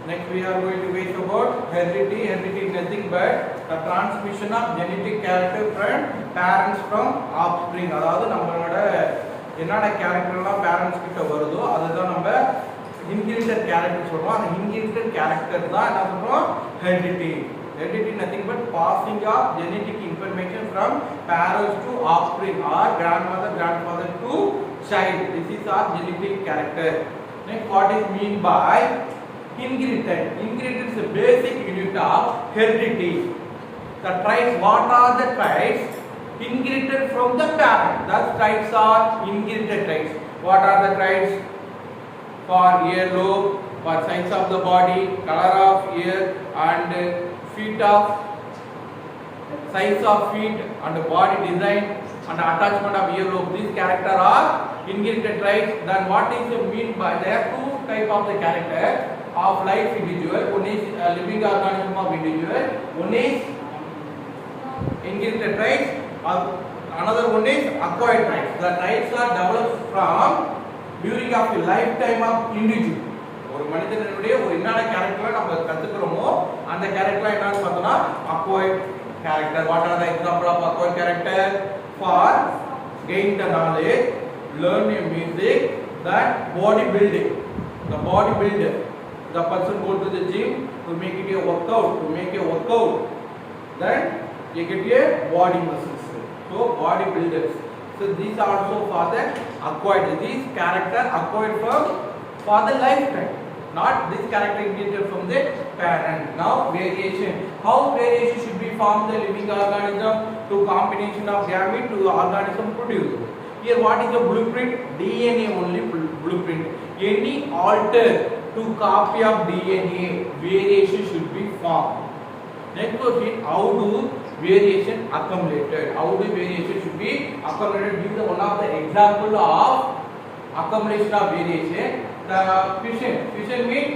Next we are going to wait about heredity. Heredity is nothing but the transmission of genetic character from parents from offspring. அதாவது நம்மளோட என்னென்ன கேரக்டர்லாம் parents கிட்ட வருதோ அதுதான் நம்ம இன்ஹெரிட்டட் கேரக்டர் சொல்றோம். அந்த இன்ஹெரிட்டட் கேரக்டர் தான் என்ன சொல்றோம்? Heredity. Heredity nothing but passing of genetic information from parents to offspring or grandmother, grandfather to child. This is our genetic character. Next, what is mean by inherited? Inherited is a basic unit of heredity. The traits, what are the traits inherited from the parent? The traits are inherited traits. What are the traits? For earlobe, for size of the body, color of ear, and feet of size of feet and body design and attachment of earlobe. These character are inherited traits. Then what is the mean by? There are two type of the character of life individual. One is living organism of individual. One is inherited traits. Another one is acquired traits. The traits are developed from during of the lifetime of individual. ஒரு மனிதனுடைய ஒரு என்னென்ன கேரக்டரை நம்ம கத்துக்கிறோமோ அந்த character என்னன்னு பார்த்தோம்னா acquired character. What are the example of acquired character? For gain the knowledge, learn a music, that body building. The body builder, the person go to the gym to make it a workout, to make a workout, then you get a body muscles. So body builders. So these are also for the acquired. These character acquired from for the lifetime, not this character inherited from the parent. Now variation. How variation should be formed the living organism? To combination of gamete to the organism produced. Here what is the blueprint? DNA only blueprint. Any alter to copy of DNA, variation should be formed. Next question, how do variation accumulated? How do variation should be accumulated? Give the one of the example of accumulation of variation. The fission. Fission means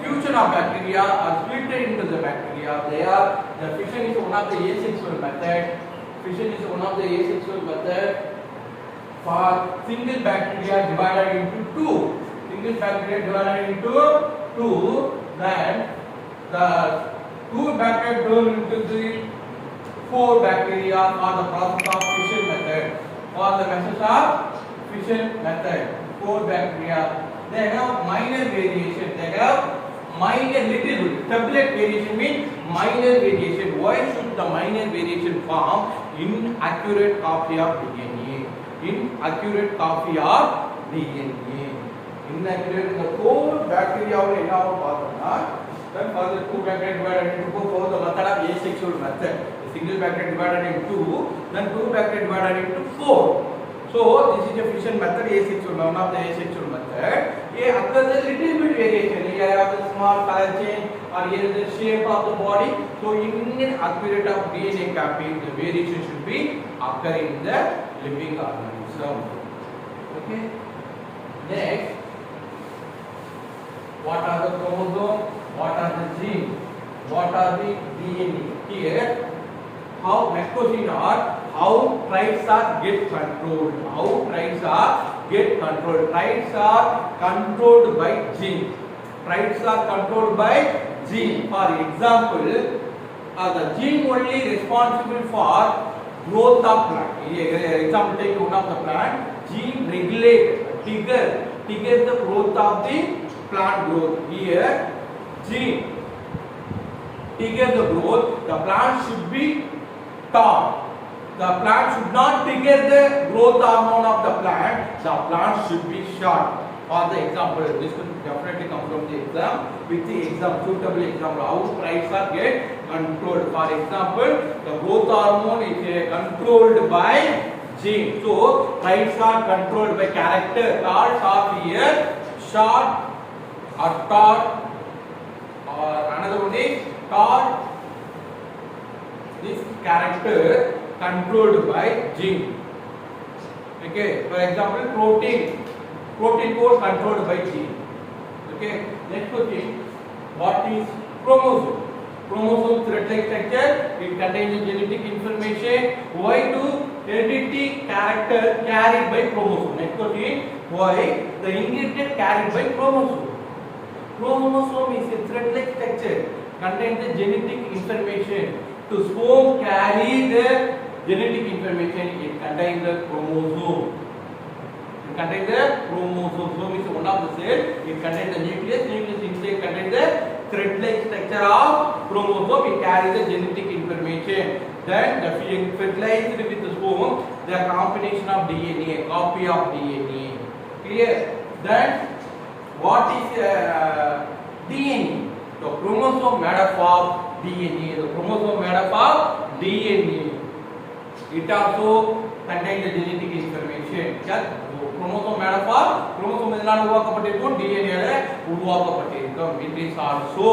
fusion of bacteria are split into the bacteria. The fission is one of the asexual method. Fission is one of the asexual method for single bacteria divided into two. Single bacteria divided into two. Then the two bacteria turn into the four bacteria for the process of fission method. For the methods of fission method, four bacteria. They have minor variation. They have minor little bit. Tablet variation means minor variation. Why should the minor variation form? Inaccurate copy of DNA. Inaccurate copy of DNA. Inaccurate. The four bacteria will என்ன பார்த்தோம்னா then for the two bacteria divided into four, follow the method of asexual method. The single bacteria divided into two, then two bacteria divided into four. So this is a fission method, asexual, one of the asexual method. Here occurs a little bit variation. Here I have a small color change, or here is the shape of the body. So inaccurate of DNA copy, the variation should be occurring in the living organism. Okay. Next, what are the chromosomes? What are the genes? What are the DNA? Here, how mesosine are, how traits are get controlled. How traits are get controlled. Traits are controlled by gene. Traits are controlled by gene. For example, the gene only responsible for growth of plant. Example, take one of the plant. Gene regulate, trigger the growth of the plant growth. Here, gene trigger the growth. The plant should be tall. The plant should not trigger the growth hormone of the plant. The plant should be short. For the example, this could definitely come from the exam. With the exam, suitable example, how traits are get controlled. For example, the growth hormone is controlled by gene. So traits are controlled by character. Tall, short here, short or tall, or another one is tall. This character controlled by gene. Okay, for example, protein code controlled by gene. Okay, next question, what is chromosome? Chromosome thread-like structure, it contains genetic information. Why do heredity character carried by chromosome? Next question, why the inherited carried by chromosome? Chromosome is a thread-like structure, contains the genetic information. To sperm carry the genetic information, it contains the chromosome. It contains the chromosome. Chromosome is one of the cell. It contains the nucleus. Nucleus inside contains the thread-like structure of chromosome. It carries the genetic information. Then the fertilized with the sperm, the combination of DNA, copy of DNA. Clear? Then what is DNA? The chromosome made up of DNA. The chromosome made up of DNA. It also contains the genetic information. Yeah? Chromosome made up of chromosome எதனால உருவாக்கப்பட்டிருக்கும்? DNA ல உருவாக்கப்பட்டிருக்கும். It is also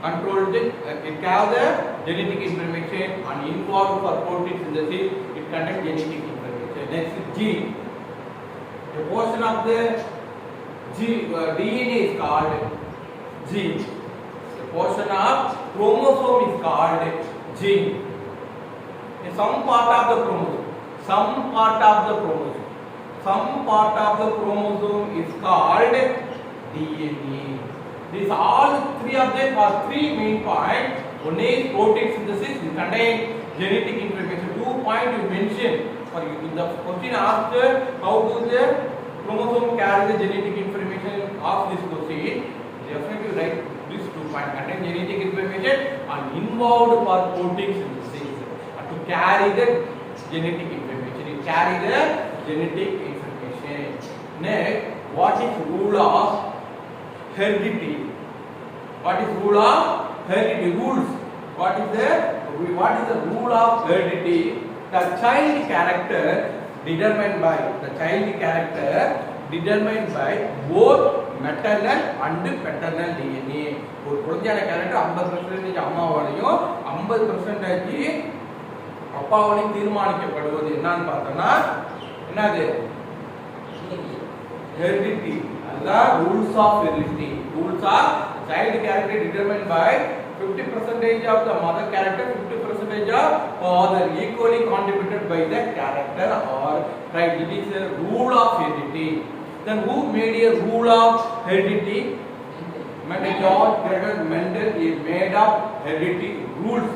controlled. It has the genetic information and involved for protein synthesis. It contains genetic information. Next, gene. A portion of the DNA is called gene. A portion of chromosome is called gene. Some part of the chromosome is called DNA. These all three of them are three main points. One is protein synthesis. It contains genetic information. 2 points you mentioned. For you, in the question asked, how do the chromosome carry the genetic information of this question? Definitely write these 2 points. Contain genetic information and involved for protein synthesis. And to carry the genetic information. It carry the genetic information. Next, what is rule of heredity? What is rule of heredity? Rules. What is the rule of heredity? The child character determined by both maternal and paternal DNA. ஒரு குழந்தையான character 50% அம்மாவாலையும் 50% அப்பாவாலையும் தீர்மானிக்கப்படுவது என்னன்னு பார்த்தோம்னா என்னது? heredity. அதுதான் rules of heredity. Rules of child character determined by 50% of the mother character, 50% of father, equally contributed by the character or right. It is a rule of heredity. Then who made a rule of heredity? George Gregor Mendel. He made up heredity rules.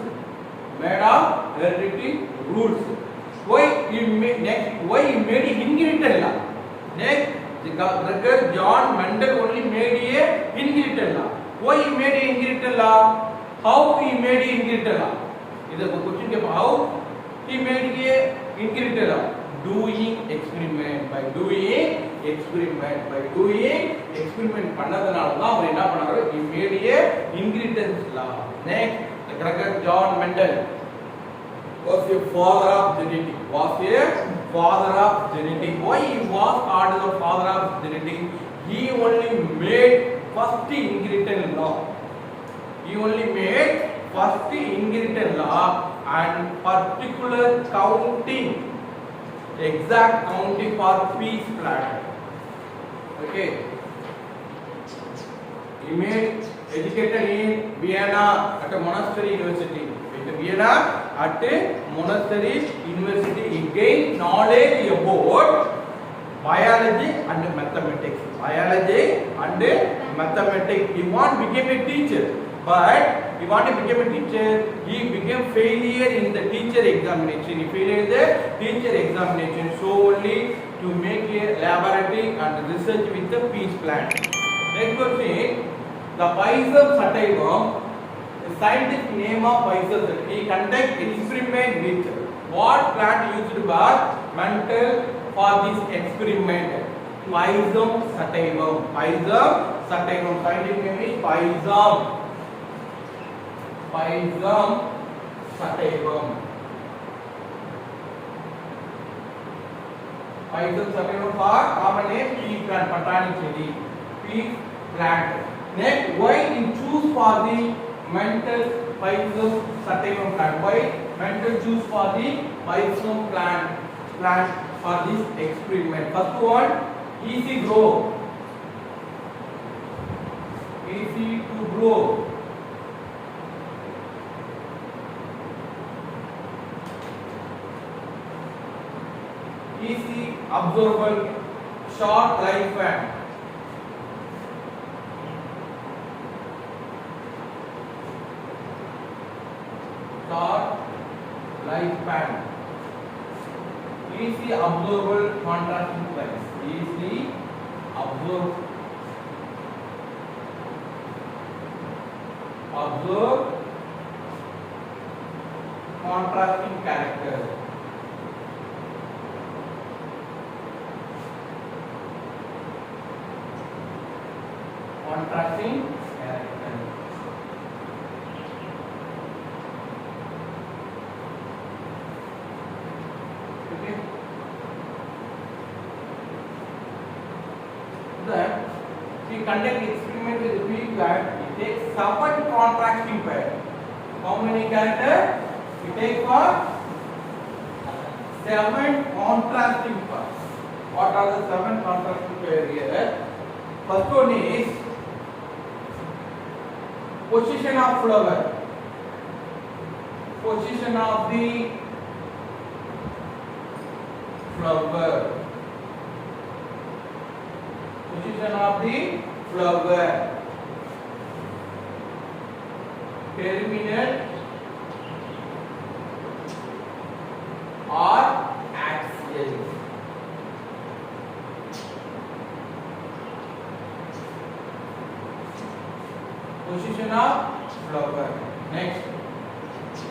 Why he made inherited law? Next, Gregor John Mendel only made a inherited law. Why he made a inherited law? How he made a inherited law? This is a question. How he made a inherited law? Doing experiment. By doing experiment பண்ணதனால தான் அவர் என்ன பண்ணாரு? He made a inheritance law. Next, Gregor John Mendel was a father of genetics. Why he was called the father of genetics? He only made first inheritance law. And particular counting, exact counting for peace plan. Okay. He made educated in Vienna at a monastery university. Vienna at a monastery university. He gained knowledge about biology and mathematics. He wanted to become a teacher, but he became failure in the teacher examination. He failed the teacher examination. So only to make a laboratory and research with the peace plan. Next question, the Pfizer sativum. The scientific name of Pfizer, he conduct experiment with what plant used by Mendel for this experiment? Physarum sativum. Scientific name is Physarum sativum. Physarum sativum for common name pea plant, patani chedi, pea plant. Next, why he choose for the Mendel Physarum sativum plant? Why Mendel choose for the Physarum plant for this experiment? First one, easy to grow. Easy absorbable, short lifespan. lifespan is the observable contrasting price is the observed contrasting character. Contrasting character. Okay. Then we conduct experiment with the field that it takes 7 contrasting pair. How many characters? It takes for 7 contrasting pairs. What are the 7 contrasting pairs here? First one is position of flower. Position of the flower. Position of the flower. Terminal or axial. Position of flower. Next,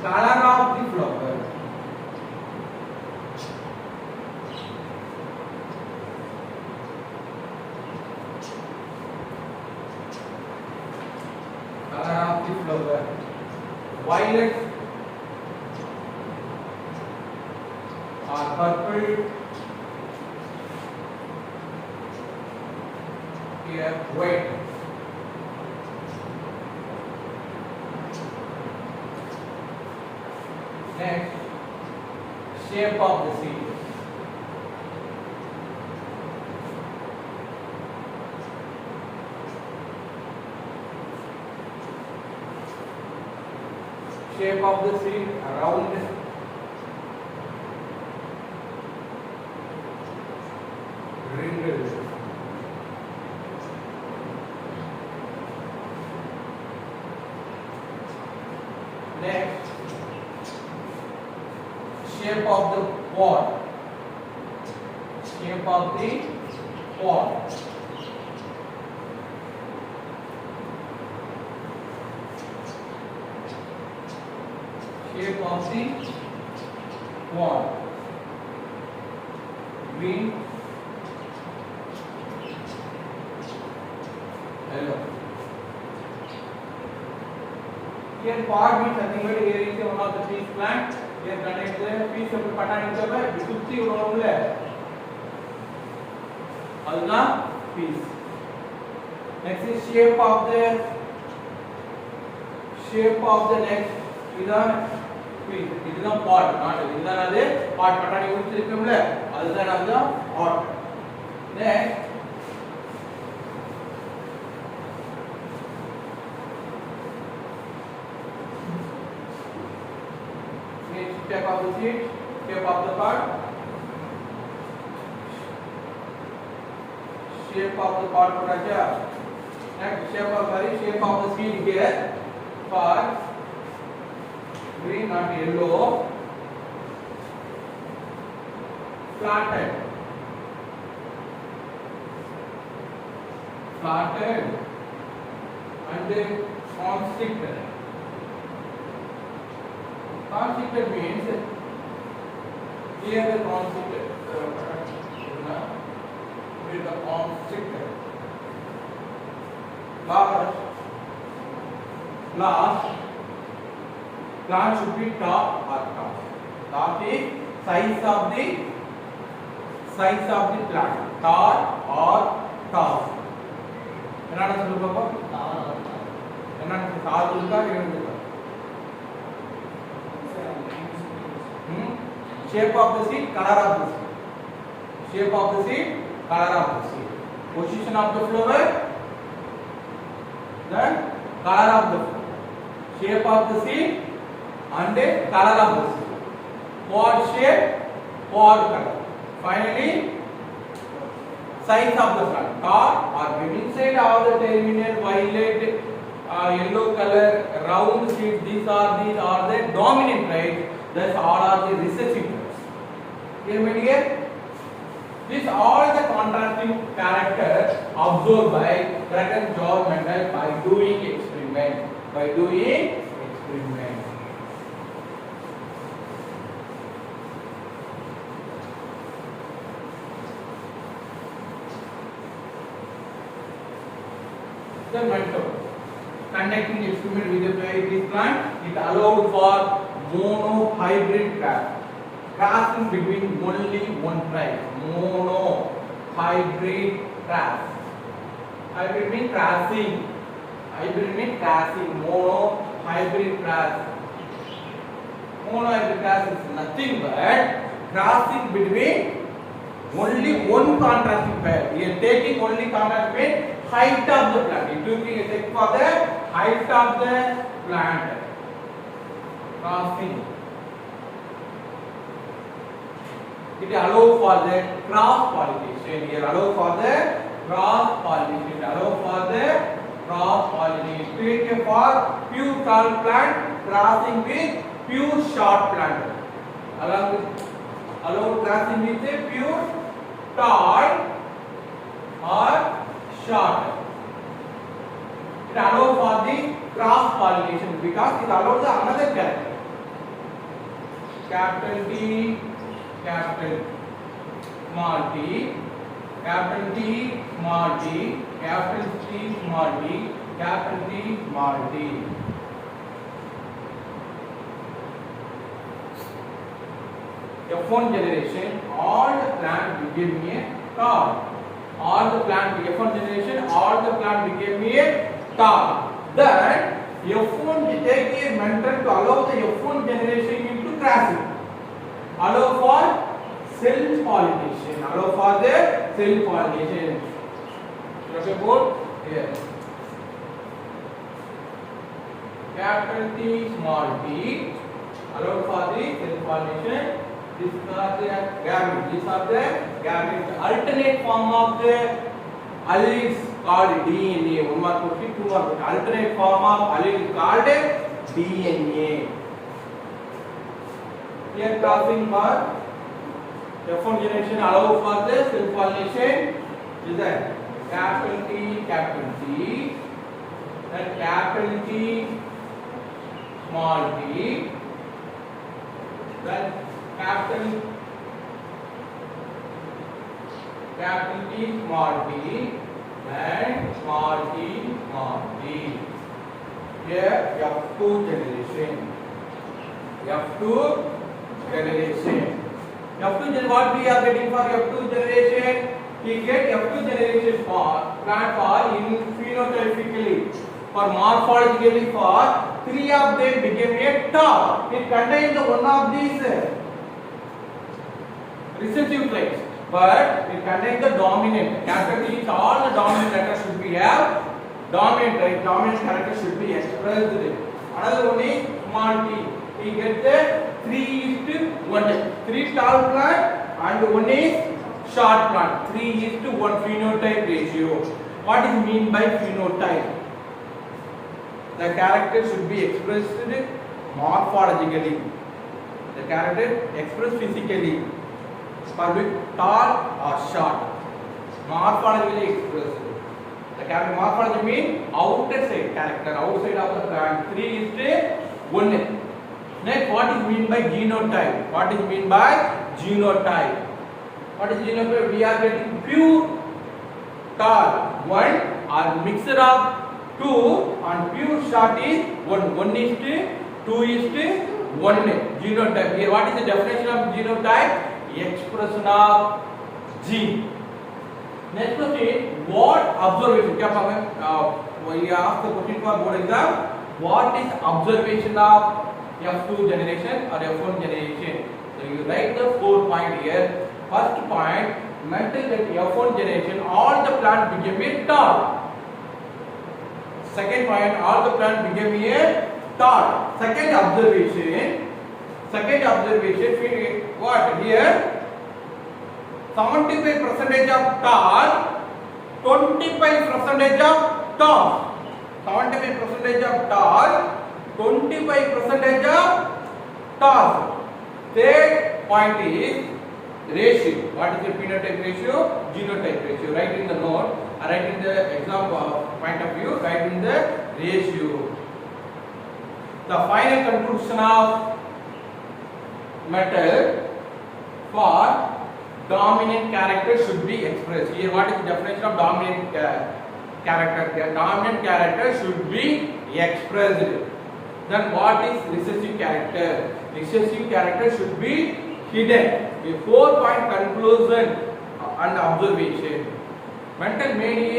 color of the flower. Color of the flower. Violet or purple. Here, white. Next, shape of the seed. Shape of the seed round. Ringed. Next, shape of the pod. Shape of the pod. Shape of the pod. Green, yellow. Here pod means nothing but here is one of the peace plant. Here connect the peace of the pattern is the Visutti unomule. Alna peace. Next is shape of the next. இதான் இதுதான் பாட் not இதுதான் அது பாட் பட்டாணி உரிச்சு இருக்கும்ல அதுதான் அதுதான் பாட் next shape of the seed, shape of the pod, shape of the pod pota next shape of the seed here for green not yellow, flattened and then constricted. Constricted means here the constricted with the constricted last plant should be top or top. Top is size of the plant. Top or top. என்னடா சொல்லு பாப்பா? என்னடா சாது இருக்கா இருக்கா? Shape of the seed, color of the seed. Shape of the seed, color of the seed. Position of the flower, then color of the flower. Shape of the seed and color of the seed. Pod shape, pod color. Finally, size of the plant. Top or inside of the terminal violet, yellow color, round seed. These are the dominant traits. Thus all are the recessive traits. Here, my dear, these all the contrasting characters observed by Gregor George Mendel by doing experiment. By doing experiment. The method conducting experiment with a this plant, it allowed for monohybrid crossing between only one tribe. Monohybrid cross. Hybrid means crossing. Hybrid means crossing. Monohybrid cross. Monohybrid cross is nothing but crossing between only one contrasting pair. We are taking only contrasting pair. Height of the plant. It will be a check for the height of the plant. Crossing. It allows for the cross pollination. Here allow for the cross pollination. Allow for the cross pollination. Create for pure tall plant crossing with pure short plant. Allow crossing with a pure tall or short. It allows for the cross pollination because it allows the another character. Capital T, capital small t, capital T small t, capital T small t, capital T small t. F1 generation, all the plant became a tall. All the plant F1 generation, all the plant became a tall. Then F1 take a method to allow the F1 generation into crossing. Allow for self pollination. Allow for the self pollination. Okay, board here. Capital T small t allow for the self pollination. These are the gametes. These are the gametes. Alternate form of the allele is called DNA. 1 mark question, 2 mark question. Alternate form of allele is called DNA. Here crossing for F1 generation allow for the self pollination. Is that capital T, then capital T, small t, then capital T small t and small t. Here F2 generation. F2 generation. What we are getting for F2 generation? We get F2 generation for plant for in phenotypically, for morphologically for 3 of them became a tall. It contains one of these recessive traits, but it contains the dominant. Capital T, all the dominant letters should be have dominant trait. Dominant character should be expressed. Another one is small t. We get the 3:1. 3 tall plant and 1 is short plant. 3:1 phenotype ratio. What is mean by phenotype? The character should be expressed morphologically. The character expressed physically. For tall or short. Morphologically expressed. The character morphology means outside character, outside of the plant. 3:1. Next, what is mean by genotype? What is mean by genotype? What is genotype? We are getting pure tall 1 or mixture of 2 and pure short is 1. 1:2:1. Genotype. Here, what is the definition of genotype? Expression of gene. Next question, what observation? We ask the question for board exam. What is observation of F2 generation or F1 generation? So you write the 4 point here. First point, mention that F1 generation all the plant became a tall. Second point, all the plant became a tall. Second observation, what here? 75% of tall, 25% of tall. 75% of tall, 25% of tall. Third point is ratio. What is the phenotype ratio? Genotype ratio. Write in the note, write in the exam point of view, write in the ratio. The final conclusion of method for dominant character should be expressed. Here, what is the definition of dominant character? The dominant character should be expressed. Then what is recessive character? Recessive character should be hidden. A 4-point conclusion and observation. Mental mediation